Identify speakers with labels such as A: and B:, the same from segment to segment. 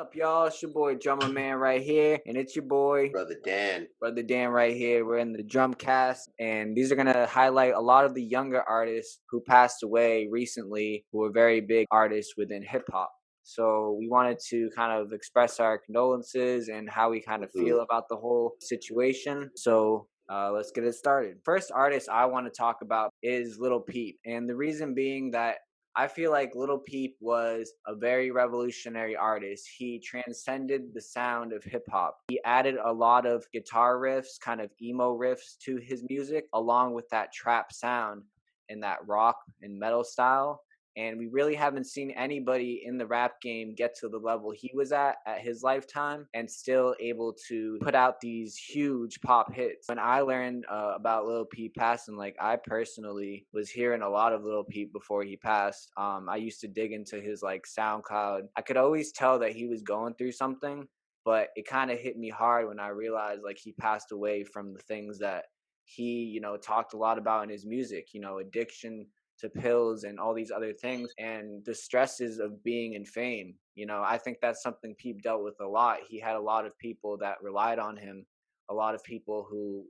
A: Up, y'all? It's your boy Drummer Man right here, and it's your boy
B: Brother Dan.
A: Brother Dan right here. We're in the Drumcast, and these are gonna highlight a lot of the younger artists who passed away recently, who were very big artists within hip hop. So we wanted to kind of express our condolences and how we kind of
B: hmm
A: feel about the whole situation. So let's get it started. First artist I want to talk about is Lil Peep, and the reason being that I feel like Lil Peep was a very revolutionary artist. He transcended the sound of hip hop. He added a lot of guitar riffs, kind of emo riffs to his music, along with that trap sound and that rock and metal style. And we really haven't seen anybody in the rap game get to the level he was at his lifetime and still able to put out these huge pop hits. When I learned about Lil Peep passing, like I personally was hearing a lot of Lil Peep before he passed. I used to dig into his like SoundCloud. I could always tell that he was going through something, but it kind of hit me hard when I realized like he passed away from the things that he, talked a lot about in his music, addiction to pills and all these other things and the stresses of being in fame. I think that's something Peep dealt with a lot. He had a lot of people that relied on him, a lot of people who,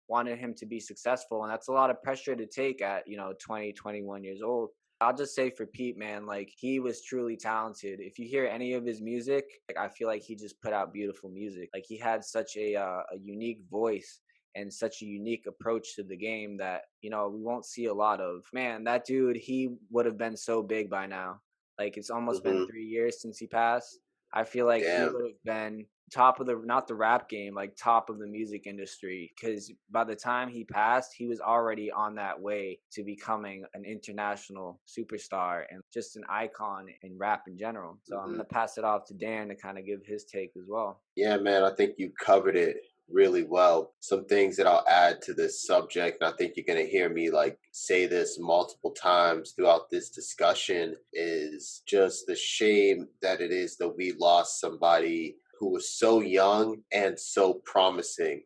A: wanted him to be successful. And that's a lot of pressure to take at, 20, 21 years old. I'll just say for Pete, man, like he was truly talented. If you hear any of his music, like I feel like he just put out beautiful music. Like he had such a unique voice and such a unique approach to the game that we won't see a lot of. Man, that dude, he would have been so big by now. Like it's almost been
B: hmm
A: 3 years since he passed. I feel like he
B: Damn.
A: would have been top of the not the rap game, like top of the music industry, because by the time he passed he was already on that way to becoming an international superstar and just an icon in rap in general. So I'm
B: hmm
A: gonna pass it off to Dan to kind of give his take as well.
B: Yeah, man, I think you covered it really well. Some things that I'll add to this subject, and I think you're going to hear me like say this multiple times throughout this discussion, is just the shame that it is that we lost somebody who was so young and so promising.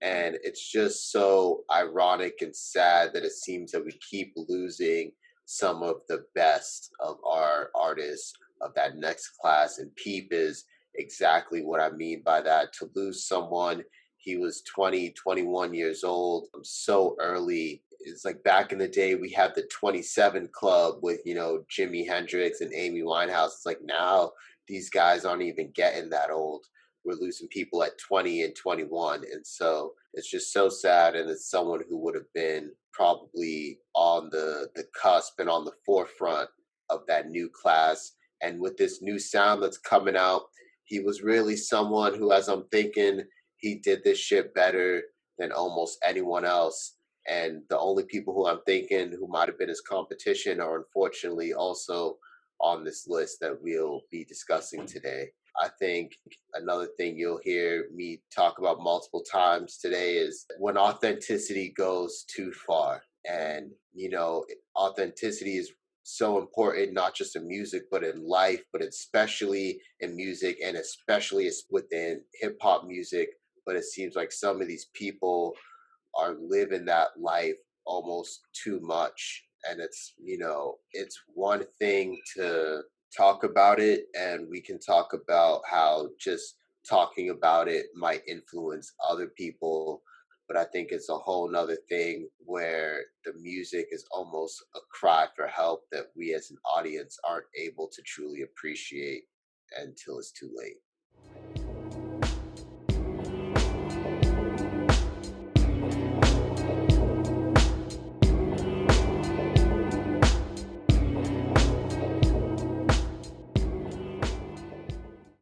B: And it's just so ironic and sad that it seems that we keep losing some of the best of our artists of that next class. And Peep is exactly what I mean by that. To lose someone, he was 20, 21 years old so early. It's like back in the day, we had the 27 Club with, Jimi Hendrix and Amy Winehouse. It's like now these guys aren't even getting that old. We're losing people at 20 and 21. And so it's just so sad. And it's someone who would have been probably on the cusp and on the forefront of that new class. And with this new sound that's coming out, he was really someone who, as I'm thinking, he did this shit better than almost anyone else. And the only people who I'm thinking who might have been his competition are unfortunately also on this list that we'll be discussing today. I think another thing you'll hear me talk about multiple times today is when authenticity goes too far. And, authenticity is so important, not just in music, but in life, but especially in music and especially within hip hop music. But it seems like some of these people are living that life almost too much. And it's one thing to talk about it, and we can talk about how just talking about it might influence other people. But I think it's a whole nother thing where the music is almost a cry for help that we as an audience aren't able to truly appreciate until it's too late.